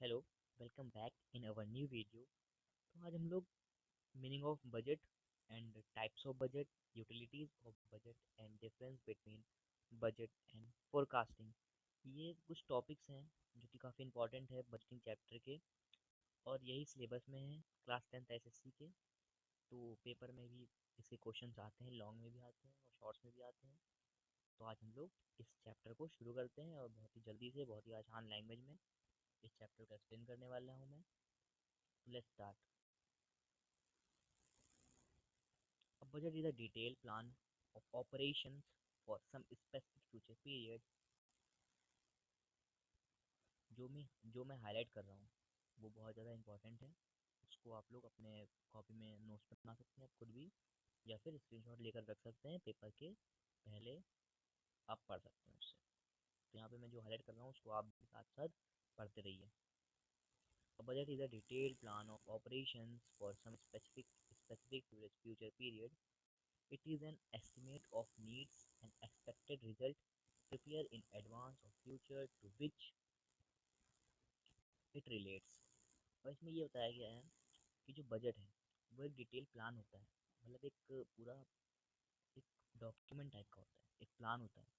Hello, welcome back in our new video. तो आज हम लोग meaning of budget and types of budget, utilities of budget and difference between budget and forecasting, ये कुछ topics हैं जो कि काफ़ी इंपॉर्टेंट है बजटिंग चैप्टर के। और यही सिलेबस में है क्लास 10th एसएससी के। तो पेपर में भी इसके क्वेश्चंस आते हैं, लॉन्ग में भी आते हैं और शॉर्ट्स में भी आते हैं। तो आज हम लोग इस चैप्टर को शुरू करते हैं और बहुत ही जल्दी से, बहुत ही आसान लैंग्वेज में इस चैप्टर को एक्सप्लेन करने वाला हूँ मैं। तो let's start. A budget is a detailed plan of operations for some specific future period। जो मैं हाईलाइट कर रहा हूँ वो बहुत ज़्यादा इंपॉर्टेंट है। उसको आप लोग अपने कॉपी में नोट्स बना सकते हैं आप खुद भी, या फिर स्क्रीनशॉट लेकर रख सकते हैं पेपर के पहले, आप पढ़ सकते हैं उससे। तो यहाँ पे मैं जो हाईलाइट कर रहा हूँ उसको आप भी साथ साथ पढ़ते रहिए। A budget is a detailed plan of operations for some specific future period। It is an estimate of needs and expected result prepared in advance of future to which it relates। और इसमें ये बताया गया है कि जो budget है वो एक डिटेल प्लान होता है। मतलब एक पूरा एक डॉक्यूमेंट टाइप का होता है, एक प्लान होता है।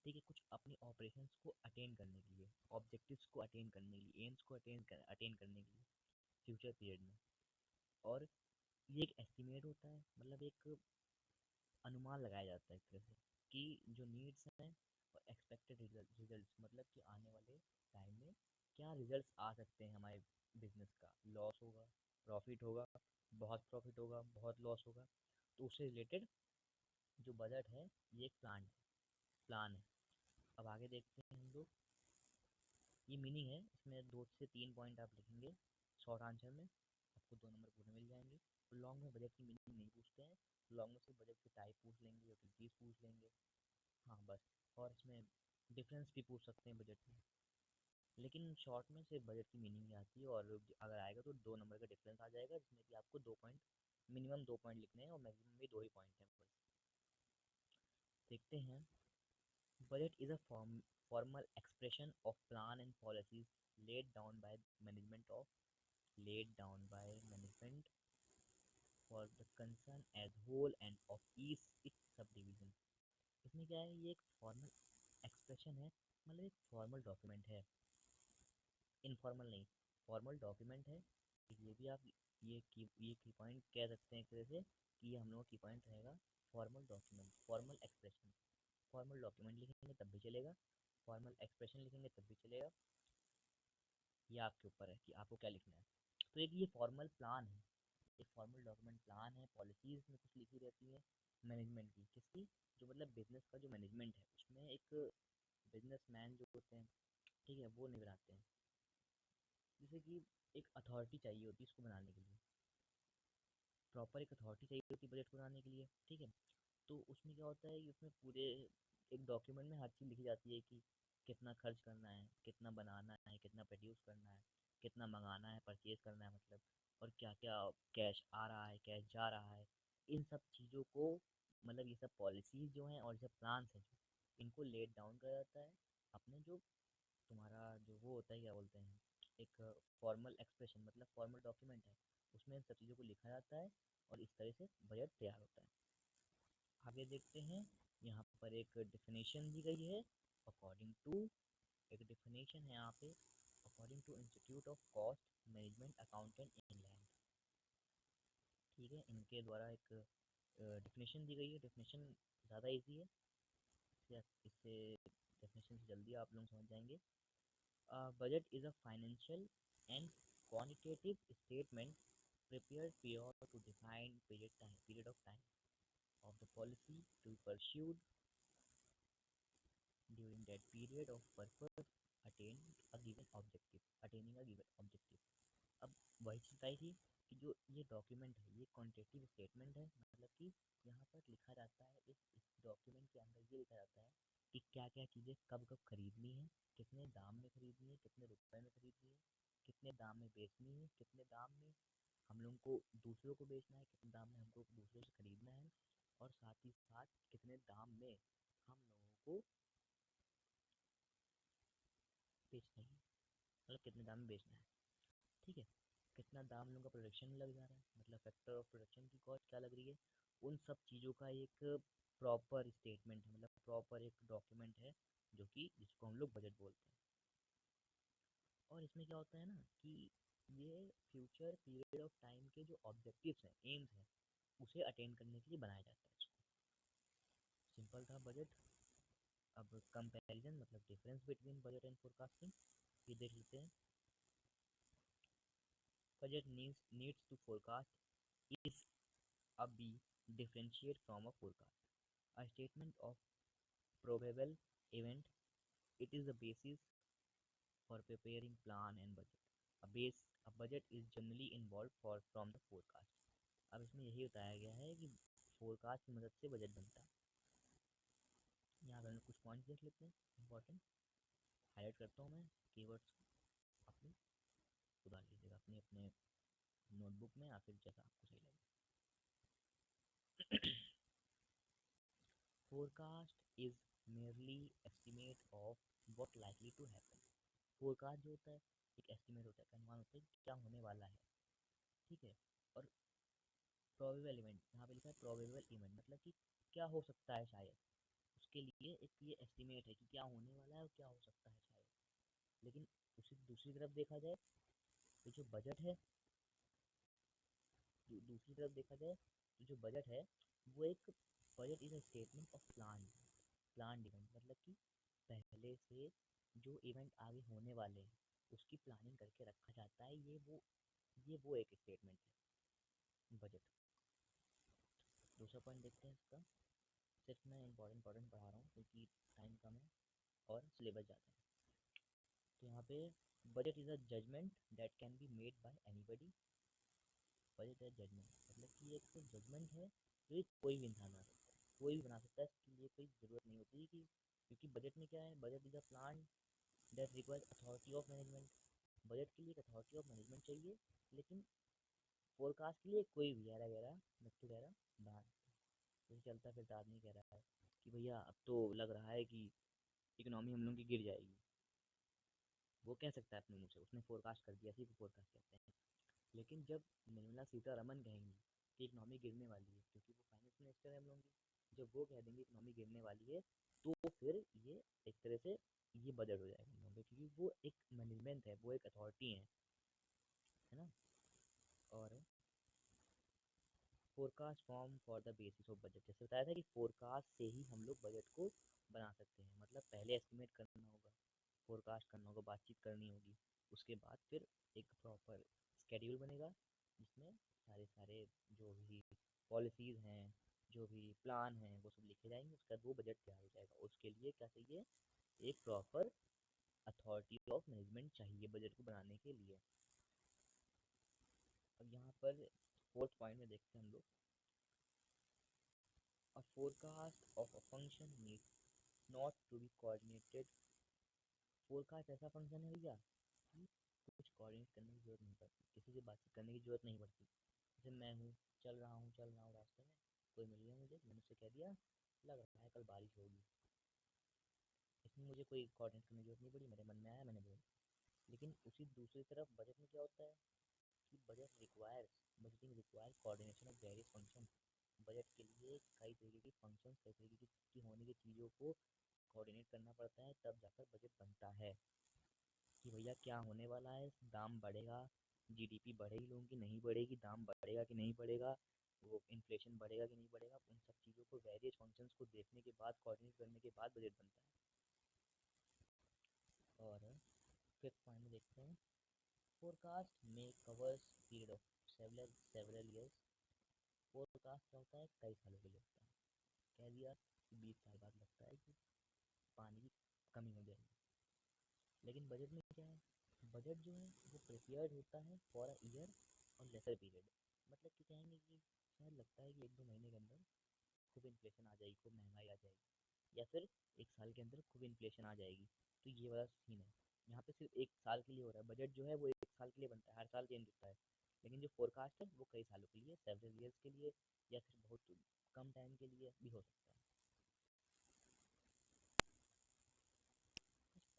ठीक है, कुछ अपनी ऑपरेशंस को अटेन करने के लिए, ऑब्जेक्टिव्स को अटेन करने के लिए, एम्स को अटेन करने के लिए फ्यूचर पीरियड में। और ये एक एस्टिमेट होता है, मतलब एक अनुमान लगाया जाता है एक तरह से कि जो नीड्स हैं और एक्सपेक्टेड रिजल्ट्स, मतलब कि आने वाले टाइम में क्या रिजल्ट्स आ सकते हैं हमारे बिजनेस का। लॉस होगा, प्रॉफिट होगा, बहुत प्रॉफिट होगा, बहुत लॉस होगा। तो उससे रिलेटेड जो बजट है ये एक प्लान है। अब आगे देखते हैं हम लोग। ये मीनिंग है, इसमें 2 से 3 पॉइंट आप लिखेंगे शॉर्ट आंसर में, आपको 2 नंबर पूरे मिल जाएंगे। तो लॉन्ग में बजट की मीनिंग नहीं पूछते हैं, लॉन्ग में सिर्फ बजट की टाइप पूछ लेंगे, यूटिलिटीज पूछ लेंगे। हाँ बस। और इसमें डिफरेंस भी पूछ सकते हैं बजट में, लेकिन शॉर्ट में सिर्फ बजट की मीनिंग ही आती है। और अगर आएगा तो 2 नंबर का डिफरेंस आ जाएगा, जिसमें कि आपको 2 पॉइंट, मिनिमम 2 पॉइंट लिखने हैं और मैक्सिमम भी 2 ही पॉइंट हैं बस। देखते हैं। Budget is a formal expression of plan and policies laid down by management for the concern as whole and of each its subdivision। इसमें क्या है, ये एक फॉर्मल एक्सप्रेशन है, मतलब एक फॉर्मल डॉक्यूमेंट है, इनफॉर्मल नहीं, फॉर्मल डॉक्यूमेंट है। ये भी आप ये की पॉइंट कह सकते हैं एक तरह से कि ये हम लोगों की पॉइंट रहेगा। Formal document, formal expression, formal document लिखेंगे तब भी चलेगा, फॉर्मल एक्सप्रेशन लिखेंगे तब भी चलेगा। ये आपके ऊपर है कि आपको क्या लिखना है। तो एक ये फॉर्मल प्लान है, एक फॉर्मल डॉक्यूमेंट प्लान है। पॉलिसीज में कुछ लिखी रहती है मैनेजमेंट की, किसकी, जो मतलब बिजनेस का जो मैनेजमेंट है उसमें एक बिजनेसमैन जो होते हैं, ठीक है, वो नहीं बनाते हैं। जैसे कि एक अथॉरिटी चाहिए होती है इसको बनाने के लिए, प्रॉपर एक अथॉरिटी चाहिए होती है बजट को बनाने के लिए, ठीक है। तो उसमें क्या होता है कि उसमें पूरे एक डॉक्यूमेंट में हर चीज़ लिखी जाती है कि कितना खर्च करना है, कितना बनाना है, कितना प्रोड्यूस करना है, कितना मंगाना है, परचेज करना है मतलब, और क्या क्या कैश आ रहा है, कैश जा रहा है। इन सब चीज़ों को, मतलब ये सब पॉलिसीज जो हैं और ये सब प्लान्स हैं जो, इनको लेट डाउन करा जाता है अपने जो तुम्हारा जो वो होता है, क्या बोलते हैं, एक फॉर्मल एक्सप्रेशन, मतलब फॉर्मल डॉक्यूमेंट है, उसमें इन सब चीज़ों को लिखा जाता है और इस तरह से बजट तैयार होता है। आगे देखते हैं। यहाँ पर एक डिफिनेशन दी गई है अकॉर्डिंग टू, एक डिफिनेशन है यहाँ पे, according to Institute of Cost Management Accountant England. ठीक है, इनके द्वारा एक डिफिनेशन दी गई है। डिफिनेशन ज़्यादा इजी है, इससे डेफिनेशन से जल्दी आप लोग समझ जाएंगे। Budget is a financial and quantitative statement prepared prior to define period of time of the policy to be pursued during that period of purpose attain attaining a given objective। अब वही चीज़ आई थी कि जो ये डॉक्यूमेंट है ये quantitative statement है, मतलब कि यहाँ पर लिखा जाता है, इस डॉक्यूमेंट के अंदर ये लिखा जाता है कि क्या क्या चीज़ें कब कब खरीदनी है, कितने दाम में खरीदनी है, कितने रुपए में खरीदनी है, कितने दाम में बेचनी है, कितने दाम में हम लोगों को दूसरों को बेचना है, कितने दाम में हमको दूसरों से खरीदना है, और साथ ही साथ कितने दाम में हम लोगों को बेचना है। मतलब कितने दाम में बेचना है, ठीक है। कितना दाम लोगों का प्रोडक्शन में लग जा रहा है, मतलब फैक्टर ऑफ प्रोडक्शन की कॉस्ट क्या लग रही है, उन सब चीज़ों का एक प्रॉपर स्टेटमेंट है, मतलब प्रॉपर एक डॉक्यूमेंट है, जो कि जिसको हम लोग बजट बोलते हैं। और इसमें क्या होता है ना कि ये फ्यूचर पीरियड ऑफ टाइम के जो ऑब्जेक्टिव्स हैं, एम्स हैं, उसे अटेंड करने के लिए बनाया जाता है इसको। सिंपल था बजट। अब कंपैरिजन मतलब difference between budget and forecasting ये देख लेते हैं। Budget needs to forecast is a B differentiate from a forecast. A statement of probable event. It is the basis for preparing plan and budget. A budget is generally involved for from the forecast. अब इसमें यही बताया गया है कि forecast की मदद से बजट बनता है। यहाँ पर कुछ पॉइंट्स देख लेते हैं इंपॉर्टेंट। हाईलाइट करता हूँ मैं कीवर्ड्स को, अपनी सुधार लीजिएगा अपने अपने नोटबुक में या फिर जैसा आपको सही लगे। Forecast is merely estimate of what likely to happen. Forecast जो होता है एक एस्टिमेट होता है, एक अनुमान होता है कि क्या होने वाला है, ठीक है। और प्रोबेबल इवेंट, यहाँ पे लिखा है प्रोबेबल इवेंट, मतलब कि क्या हो सकता है शायद, उसके लिए एक ये एस्टिमेट है कि क्या होने वाला है और क्या हो सकता है शायद। लेकिन उसी दूसरी तरफ देखा जाए तो जो बजट है, दूसरी तरफ देखा जाए तो जो बजट है वो एक budget is a statement of plan event, मतलब कि पहले से जो इवेंट आगे होने वाले हैं उसकी प्लानिंग करके रखा जाता है। ये वो एक स्टेटमेंट है बजट। दूसरा पॉइंट देखते हैं इसका। सिर्फ मैं इंपॉर्टेंट पढ़ा रहा हूँ क्योंकि टाइम कम है और सिलेबस ज़्यादा है। तो यहाँ पे budget is a judgement that can be made by anybody. Budget है जजमेंट, मतलब कि एक जजमेंट है जो कोई भी इंसान बना सकता है, कोई भी बना सकता है, इसके लिए कोई ज़रूरत नहीं होती कि, क्योंकि बजट में क्या है, budget is a plan that requires authority of management. Budget के लिए एक अथॉरिटी ऑफ मैनेजमेंट चाहिए, लेकिन फोरकास्ट के लिए कोई भी गहरा गहरा नक्की गहरा बना सकता है। जैसे चलता फिरता आदमी कह रहा है कि भैया अब तो लग रहा है कि इकोनॉमी हम लोग की गिर जाएगी, वो कह सकता है अपने मुँह से, उसने फोरकास्ट कर दिया, इसी को फोरकास्ट कहते हैं। लेकिन जब निर्मला सीतारमन कहेंगी कि इकोनॉमी गिरने वाली है, क्योंकि वो फाइनेंस मिनिस्टर है हम लोग की, जब वो कह देंगे इकोनॉमी गिरने वाली है, तो फिर ये एक तरह से ये बजट हो जाएगा हम लोग का, क्योंकि वो एक मैनेजमेंट है, वो एक अथॉरिटी है ना। और forecast form for the basis of budget, जैसे बताया था कि फोरकास्ट से ही हम लोग बजट को बना सकते हैं, मतलब पहले एस्टिमेट करना होगा, फोरकास्ट करना होगा, बातचीत करनी होगी, उसके बाद फिर एक प्रॉपर स्केड्यूल बनेगा जिसमें सारे सारे जो भी पॉलिसीज़ हैं, जो भी प्लान हैं, वो सब लिखे जाएंगे, उसके बाद वो बजट तैयार हो जाएगा। उसके लिए क्या चाहिए, एक प्रॉपर अथॉरिटी ऑफ मैनेजमेंट चाहिए बजट को बनाने के लिए। अब यहाँ पर फोर्थ पॉइंट में देखते हैं हम लोग, a forecast of a function needs not to be coordinated। Forecast ऐसा फंक्शन है भैया कि कुछ कोऑर्डिनेट करने की जरूरत नहीं पड़ती, किसी से बातचीत करने की जरूरत नहीं पड़ती। जैसे मैं हूँ, चल रहा हूँ रास्ते में, कोई मिल गया मुझे, मैंने उससे कह दिया लग रहा है कल बारिश होगी, इसमें मुझे कोई कोऑर्डिनेट करने की जरूरत नहीं पड़ी, मेरे मन में आया मैंने बोल। लेकिन उसी दूसरी तरफ बजट में क्या होता है कि budgeting require coordination of various function. Budget के लिए कई तरीके की फंक्शन, कई तरीके की होने की चीज़ों को कोऑर्डिनेट करना पड़ता है, तब जाकर बजट बनता है कि भैया क्या होने वाला है, दाम बढ़ेगा, जीडीपी बढ़ेगी लोगों की नहीं बढ़ेगी, दाम बढ़ेगा कि नहीं बढ़ेगा, वो इन्फ्लेशन बढ़ेगा कि नहीं बढ़ेगा, उन सब चीज़ों को वेरियस फंक्शंस को देखने के बाद, कोऑर्डिनेट करने के बाद बजट बनता है। और फिफ्थ पॉइंट में देखते हैं, फोरकास्ट में covers period of several years. Forecast क्या होता है, कई सालों के लिए होता है। कह दिया कि 20 साल बाद लगता है कि पानी की कमी हो जाएगी। लेकिन बजट में क्या है, बजट जो है वो प्रिपेयर्ड होता है फॉर अ ईयर और लेसर पीरियड। मतलब कि कहेंगे कि शायद लगता है कि 1-2 महीने के अंदर खूब इन्फ्लेशन आ जाएगी, खूब महंगाई आ जाएगी, या फिर 1 साल के अंदर खूब इन्फ्लेशन आ जाएगी। तो ये वाला सीन है, यहाँ पे सिर्फ 1 साल के लिए हो रहा है। बजट जो है वो 1 साल के लिए बनता है, हर साल चेंज होता है। लेकिन जो फोरकास्ट है वो कई सालों के लिए, सेवरल ईयर्स के लिए, या फिर बहुत कम टाइम के लिए भी हो सकता है।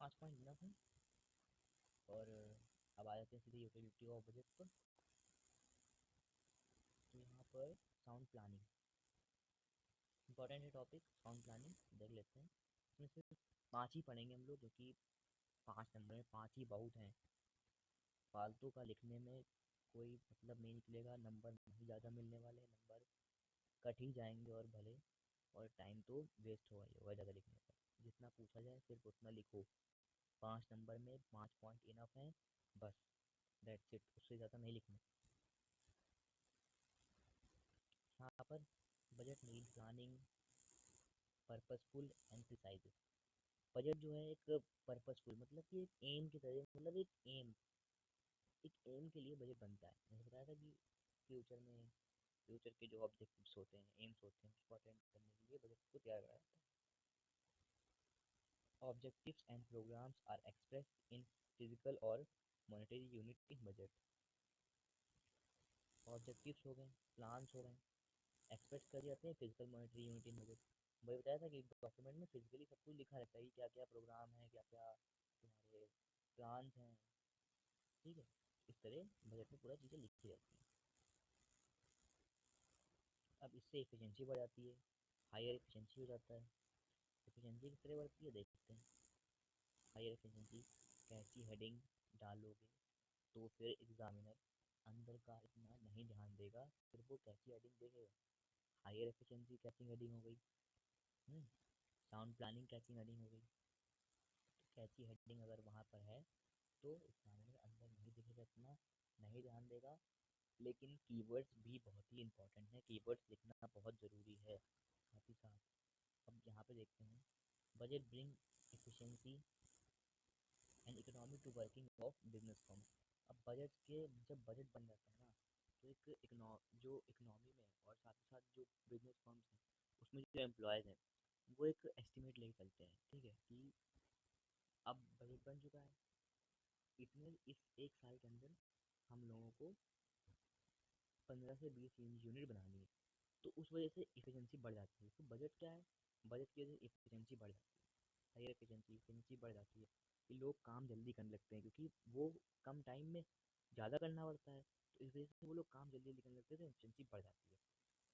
5 पॉइंट इनफ है। और अब आ जाते हैं सीधे यूटिलिटी ऑफ बजट पर। तो यहाँ पर साउंड प्लानिंग इंपॉर्टेंट है टॉपिक। साउंड प्लानिंग देख लेते हैं। इसमें सिर्फ 5 ही पढ़ेंगे हम लोग, जो कि 5 नंबर में 5 ही बहुत हैं। फालतू का लिखने में कोई मतलब नहीं निकलेगा, नंबर नहीं ज़्यादा मिलने वाले, नंबर कट ही जाएंगे और भले, और टाइम तो वेस्ट होगा ही होगा ज़्यादा लिखने पर। जितना पूछा जाए सिर्फ उतना लिखो। 5 नंबर में 5 पॉइंट इनफ हैं, बस दैट्स इट, उससे ज़्यादा नहीं लिखना। यहाँ पर budget need planning purposeful and precise. Budget जो है एक पर्पसफुल मतलब कि एक एम की तरह, मतलब एक एम के लिए बजट बनता है। मैंने बताया था कि फ्यूचर में फ्यूचर के जो ऑब्जेक्टिव्स होते हैं, एम्स होते हैं, उसको अटेंड करने के लिए बजट को तैयार करा जाता है। Objectives and programs are expressed in physical और monetary unit in budget. Objectives हो गए, प्लान्स हो गए, एक्सप्रेस कर जाते हैं physical monetary unit in budget. वही बताया था कि डॉक्यूमेंट में फिजिकली सब कुछ लिखा रहता है कि क्या क्या प्रोग्राम है, क्या क्या तुम्हारे प्लान्स हैं, ठीक है। इस तरह बजट में पूरा चीज़ें लिखी रहती हैं। अब इससे एफिशिएंसी बढ़ जाती है, हायर एफिशिएंसी हो जाता है। एफिशिएंसी किस तरह बढ़ती है देखते हैं। हायर एफिशिएंसी, कैची हेडिंग डालोगे तो फिर एग्जामिनर अंदर का इतना नहीं ध्यान देगा, सिर्फ वो कैची हेडिंग देखेगा। हायर एफिशिएंसी कैचिंग हेडिंग हो गई। साउंड प्लानिंग कैचिंग हेडिंग हो गई। तो कैची हेडिंग अगर वहाँ पर है तो एग्जामिनर अंदर नहीं दिखेगा, इतना नहीं ध्यान देगा। लेकिन कीवर्ड्स भी बहुत ही इंपॉर्टेंट है, कीवर्ड्स लिखना बहुत ज़रूरी है साथ ही साथ। अब यहाँ पे देखते हैं, budget bring efficiency and economy to working of business firm. अब बजट के जब बजट बन जाता है ना, तो जो इकोनॉमी में और साथ ही साथ जो बिजनेस फर्म्स हैं, उसमें जो एम्प्लॉयज़ हैं, वो एक एस्टिमेट लेके चलते हैं, ठीक है, कि अब बजट बन चुका है, इसमें इस एक साल के अंदर हम लोगों को 15 से 20 यूनिट बनानी है। तो उस वजह से एफिशिएंसी बढ़ जाती है। तो बजट क्या है, बजट की वजह से एफिशिएंसी बढ़ जाती है, हायर एफिशिएंसी बढ़ जाती है। कि लोग काम जल्दी करने लगते हैं, क्योंकि वो कम टाइम में ज़्यादा करना पड़ता है, तो इस वजह से वो लोग काम जल्दी जल्दी करने लगते हैं, तो एफिशिएंसी बढ़ जाती है।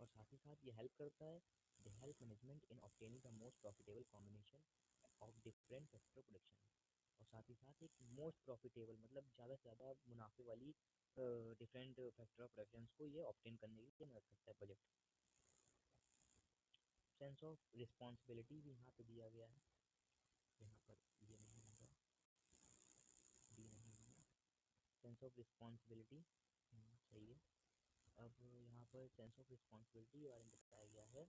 और साथ ही साथ ये हेल्प करता है, the help management in obtaining the most profitable combination of different factor production. और साथ ही साथ एक मोस्ट प्रॉफिटेबल मतलब ज़्यादा से ज़्यादा मुनाफे वाली डिफरेंट फैक्टर ऑफ प्रोडक्शन को ये ऑब्टेन करने के लिए मदद करता है बजट। सेंस ऑफ रिस्पॉन्सिबिलिटी भी यहाँ पे दिया गया है, यहाँ पर ये नहीं होगा, डी नहीं होगा। सेंस ऑफ रिस्पॉन्सिबिलिटी सही है। अब यहाँ पर सेंस ऑफ रिस्पॉन्सिबिलिटी के बारे में बताया गया है,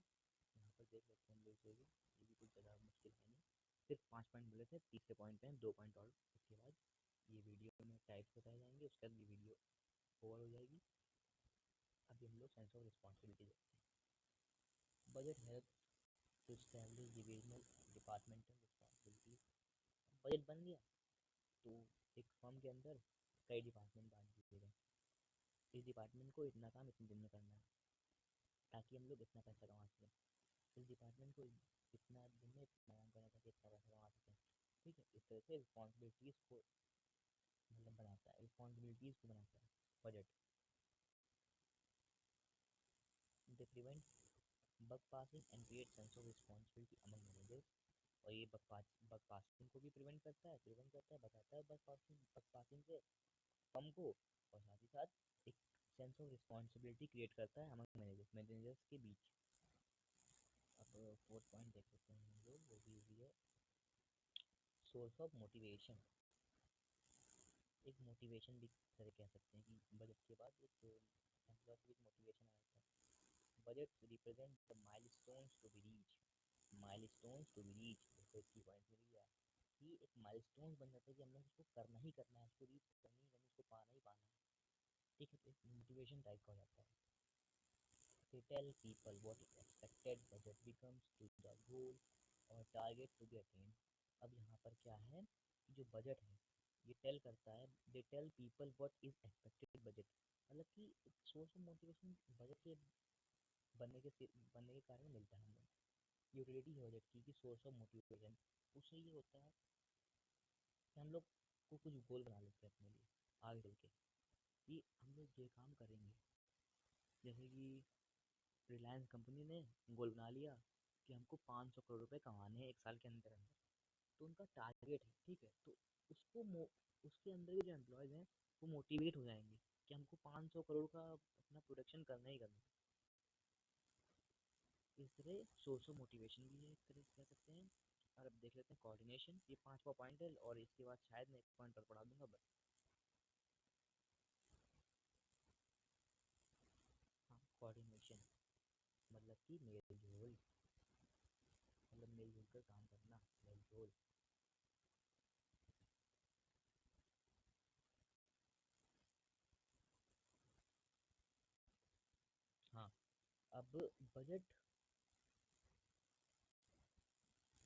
यहाँ पर देख लेते हैं हम लोग, ये भी कुछ ज़्यादा मुश्किल है नहीं। सिर्फ 5 पॉइंट बोले थे, तीसरे पॉइंट पे हैं 2 पॉइंट और, उसके बाद ये वीडियो में टाइप्स बताए जाएंगे, उसके बाद ये वीडियो ओवर हो जाएगी। अभी हम लोग सेंस ऑफ रिस्पॉन्सिबिलिटी देखते हैं। Budget help to establish divisional departmental responsibility. Budget बन गया तो एक फर्म के अंदर कई डिपार्टमेंट बांट दिए गए। इस डिपार्टमेंट को इतना काम इतने दिन में करना है, ताकि हम लोग इतना पैसा कमा सकें। इस डिपार्टमेंट को इतना दिन में इतना काम करना, ताकि इतना पैसा कमा सकें, ठीक है। इस तरह से रिस्पॉन्सिबिलिटीज़ को मतलब बनाता है, रिस्पॉन्सिबिलिटीज़ को बनाता है budget. They prevent bug passing and create sense of responsibility among managers. और ये बग पासिंग को भी प्रिवेंट करता है, बताता है बग पासिंग से फर्म को। और साथ ही साथ एक सेंस ऑफ रिस्पॉन्सिबिलिटी क्रिएट करता है अमंग मैनेजर्स के बीच। अब 4th पॉइंट देख लेते हैं हम लोग, वो भी इजी है। सोर्स ऑफ मोटिवेशन, एक मोटिवेशन भी तरह कह सकते हैं कि बजट के बाद एक एम्प्लॉय को एक मोटिवेशन आ जाता है। Budget represent the milestones to be reach. Milestones to be reach, देखो इसकी पॉइंट मिल गया कि एक माइलस्टोन्स बन जाता है कि हमने उसको करना ही करना है, उसको रीच करनी ही करनी, उसको पाना ही पाना है, ठीक है। तो एक मोटिवेशन टाइप का हो जाता है। They tell people what is expected, budget becomes to the goal और टारगेट टू बी अटेन। अब यहाँ पर क्या है कि जो बजट है ये टेल करता है, they tell people what is expected budget, मतलब कि सोर्स ऑफ मोटिवेशन बजट के बनने के कारण मिलता है हमें। यूटिलिटी है बजट की, सोर्स ऑफ मोटिवेशन, उससे ये होता है कि हम लोग को कुछ गोल बना लेते हैं अपने लिए आगे चल के, कि हम लोग ये काम करेंगे। जैसे कि रिलायंस कंपनी ने गोल बना लिया कि हमको 500 करोड़ रुपए कमाने हैं एक साल के अंदर अंदर। तो उनका टारगेट है, ठीक है, तो उसके अंदर के जो एम्प्लॉयज हैं वो मोटिवेट हो जाएंगे कि हमको 500 करोड़ का अपना प्रोडक्शन करना ही करना है। इस तरह सोर्स ऑफ मोटिवेशन भी है, एक तरह से कह सकते हैं। और अब देख लेते हैं कोऑर्डिनेशन, ये 5वां पॉइंट है, और इसके बाद शायद मैं एक पॉइंट और पढ़ा दूंगा बस। हाँ, कोऑर्डिनेशन मतलब कि मेल जोल, मतलब मिलजुल कर काम करना, मेल जोल। हाँ, अब budget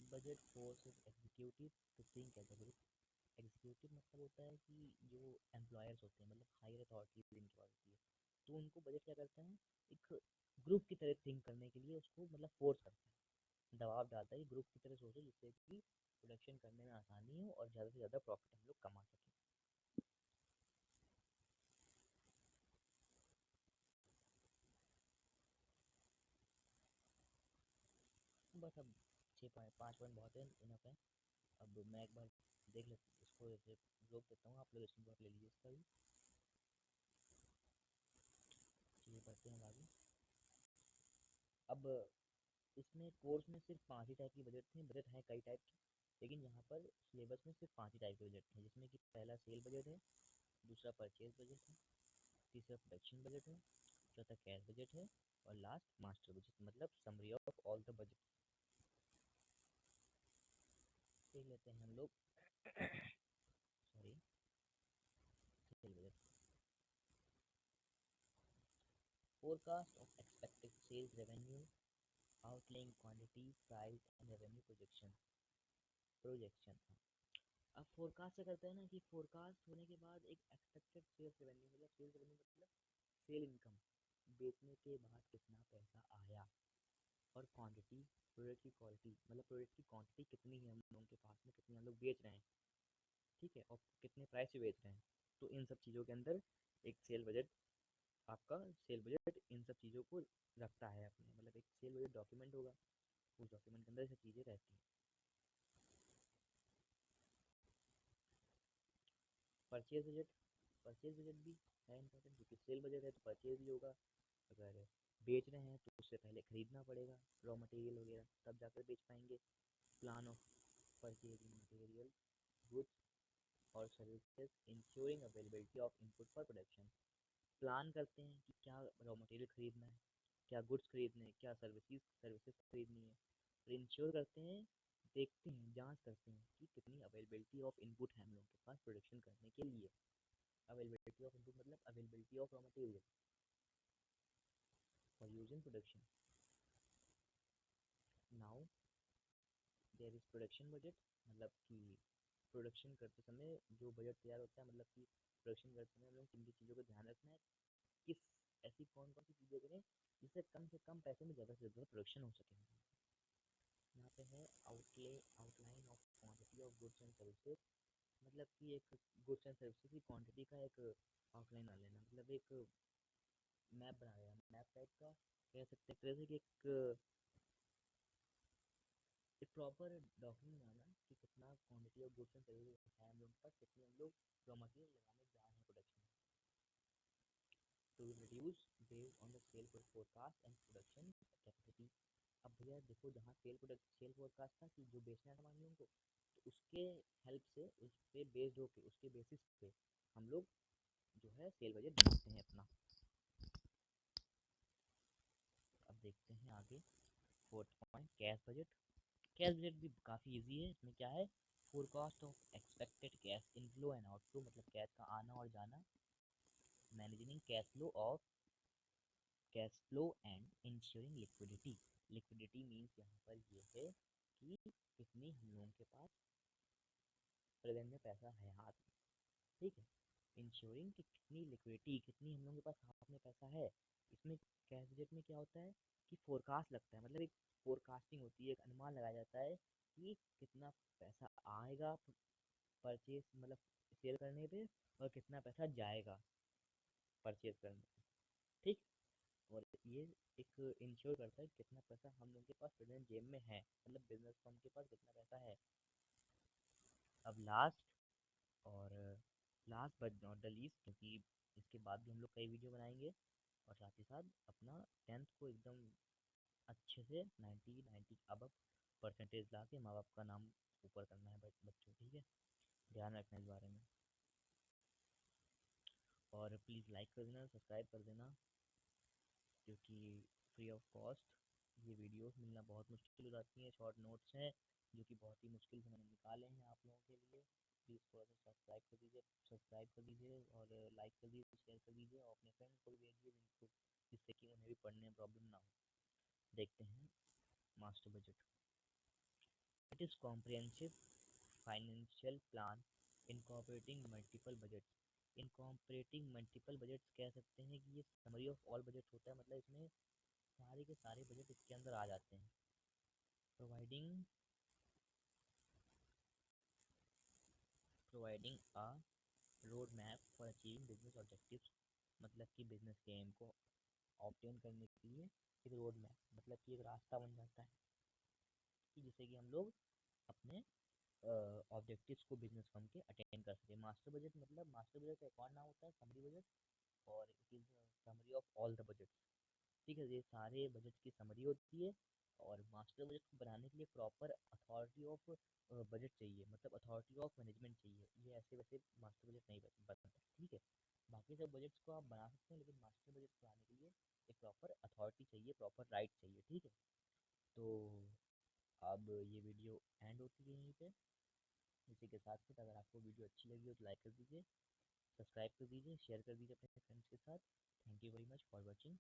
budget forces executive to think as a group. Executive मतलब होता है कि जो एम्प्लॉयर्स होते हैं, मतलब हायर अथॉरिटीज जिनके पास होती है, तो उनको बजट क्या करता है, एक ग्रुप की तरह थिंक करने के लिए उसको मतलब फोर्स करता है, दबाव डालता है कि ग्रुप की तरह सोचो, जिससे कि प्रोडक्शन करने में आसानी हो और ज़्यादा से ज़्यादा प्रॉफिट हम लोग कमा सकें। बस अब 5 पॉइंट बहुत है, इनफ है। अब मैं एक बार देख लेता इसको, जैसे रोक देता हूँ, आप लोग स्क्रीन ले लीजिए इसका भी। चलिए बढ़ते हैं आगे। अब इसमें कोर्स में सिर्फ 5 ही टाइप की बजट थे, बजट हैं कई टाइप के, लेकिन यहाँ पर सिलेबस में सिर्फ 5 ही टाइप के बजट हैं, जिसमें कि पहला सेल बजट है, दूसरा परचेज बजट है, तीसरा प्रोडक्शन बजट है, चौथा कैश बजट है, और लास्ट मास्टर बजट, मतलब summary of all the budget. देख लेते हैं हम लोग। Sorry, sale budget. Forecast of expected sales revenue, outline quantity, price and revenue projection. अब फोरकास्ट क्या करते हैं ना, कि फोरकास्ट होने के बाद एक एक्सपेक्टेड सेल्स रेवेन्यू, मतलब सेल्स रेवेन्यू मतलब सेल इनकम, बेचने के बाद कितना पैसा आया, और क्वांटिटी, प्रोडक्ट की क्वालिटी, मतलब प्रोडक्ट की क्वांटिटी कितनी है हम लोगों के पास में, कितनी हम लोग बेच रहे हैं, ठीक है, और कितने प्राइस से बेच रहे हैं। तो इन सब चीज़ों के अंदर एक सेल बजट, आपका सेल बजट इन सब चीज़ों को रखता है अपने, मतलब एक सेल बजट डॉक्यूमेंट होगा, उस डॉक्यूमेंट के अंदर ये सब चीज़ें रहती हैं। परचेज बजट, परचेज बजट भी है इंपॉर्टेंट, क्योंकि सेल बजट है तो परचेज भी होगा। अगर बेच रहे हैं तो उससे पहले खरीदना पड़ेगा रॉ मटेरियल वगैरह, तब जाकर बेच पाएंगे। Plan of purchasing material, goods और services insuring availability of input for production. Plan करते हैं कि क्या रॉ मटेरियल खरीदना है, क्या गुड्स खरीदने हैं, क्या सर्विसेज सर्विसेज खरीदनी है, और इंश्योर करते हैं, देखते हैं, जांच करते हैं कि कितनी अवेलेबिलिटी ऑफ इनपुट है हम लोग के पास प्रोडक्शन करने के लिए। अवेलेबिलिटी ऑफ इनपुट मतलब availability of raw material for use in production. Now there is production budget, मतलब कि प्रोडक्शन करते समय जो बजट तैयार होता है, मतलब कि प्रोडक्शन करते समय हम लोग किन किन चीज़ों का ध्यान रखना है, किस ऐसी कौन कौन सी चीज़ें करें जिससे कम से कम पैसे में ज़्यादा से ज़्यादा प्रोडक्शन हो सके। यहाँ पे है outline of quantity of goods and services, मतलब कि एक गुड्स एंड सर्विसेज की क्वांटिटी का एक आउटलाइन बना लेना, मतलब एक मैप बना लेना, मैप टाइप का कह सकते हैं एक तरह से, कि एक प्रॉपर डॉक्यूमेंट बनाना कि कितना quantity of goods and services है हम लोग के पास, कितनी हम लोग रॉ मटेरियल लगाने जा रहे हैं प्रोडक्शन में, to reduce based on the sale forecast and production capacity. अब भैया देखो, जहाँ सेल फोरकास्ट था कि जो बेचना था मान लो उनको, तो उसके हेल्प से, उस पे बेस्ड होके, उसके बेसिस पे हम लोग जो है सेल बजट बनाते हैं अपना। अब देखते हैं आगे, fourth point, cash budget. Cash budget भी काफ़ी इजी है, इसमें क्या है, forecast of expected cash inflow and outflow, मतलब कैश का आना और जाना, managing cash flow and ensuring liquidity. Liquidity means यहाँ पर ये है कि कितनी हम लोगों के पास प्रेजेंट में पैसा है हाथ में, ठीक है। इंश्योरिंग कि कितनी लिक्विडिटी, कितनी हम लोगों के पास हाथ में पैसा है। इसमें कैश बजट में क्या होता है कि फोरकास्ट लगता है, मतलब एक फोरकास्टिंग होती है, एक अनुमान लगाया जाता है कि कितना पैसा आएगा परचेज, मतलब शेयर करने पे और कितना पैसा जाएगा परचेज करने पे, ठीक। और ये एक इंश्योर करता है कि कितना पैसा हम लोग के पास प्रेजेंट जेब में है, मतलब बिजनेस फर्म के पास कितना पैसा है। अब और last but not the least, क्योंकि इसके बाद भी हम लोग कई वीडियो बनाएंगे, और साथ ही साथ अपना 10th को एकदम अच्छे से 90 अब परसेंटेज ला के माँ बाप का नाम ऊपर करना है बच्चों, ठीक है। ध्यान रखना इस बारे में। और प्लीज़ लाइक कर देना, सब्सक्राइब कर देना, क्योंकि फ्री ऑफ कॉस्ट ये वीडियोस मिलना बहुत मुश्किल हो जाती हैं। शॉर्ट नोट्स हैं जो कि बहुत ही मुश्किल से मैंने निकाले हैं आप लोगों के लिए। प्लीज़ थोड़ा सा सब्सक्राइब कर दीजिए और लाइक कर दीजिए, शेयर कर दीजिए और अपने फ्रेंड्स को भी भेजिए जिनको, जिससे कि उन्हें भी पढ़ने में प्रॉब्लम ना हो। देखते हैं master budget. It is comprehensive financial plan incorporating multiple budgets. Incorporating multiple budgets कह सकते हैं कि ये समरी ऑफ ऑल बजट होता है, मतलब इसमें सारे के सारे बजट इसके अंदर आ जाते हैं। Providing providing a road map for achieving business objectives, मतलब कि बिजनेस के एम को ऑब्टेन करने के लिए एक रोड मैप, मतलब कि एक रास्ता बन जाता है कि जिससे कि हम लोग अपने ऑब्जेक्टिव्स को बिजनेस फर्म के अटेंड कर सके। मास्टर बजट मतलब, मास्टर बजट का एक और नाम होता है समरी बजट, और it is summary of all the budget, ठीक है। ये सारे बजट की समरी होती है। और मास्टर बजट को बनाने के लिए प्रॉपर अथॉरिटी ऑफ बजट चाहिए, मतलब अथॉरिटी ऑफ मैनेजमेंट चाहिए। ये ऐसे वैसे मास्टर बजट नहीं बनता, ठीक है। बाकी सब बजट्स को आप बना सकते हैं, लेकिन मास्टर बजट बनाने के लिए एक प्रॉपर अथॉरिटी चाहिए, प्रॉपर राइट चाहिए, ठीक है। तो अब ये वीडियो एंड होती है यहीं पे। इसी के साथ साथ अगर आपको वीडियो अच्छी लगी हो तो लाइक कर दीजिए, सब्सक्राइब कर दीजिए, शेयर कर दीजिए अपने फ्रेंड्स के साथ। Thank you very much for watching.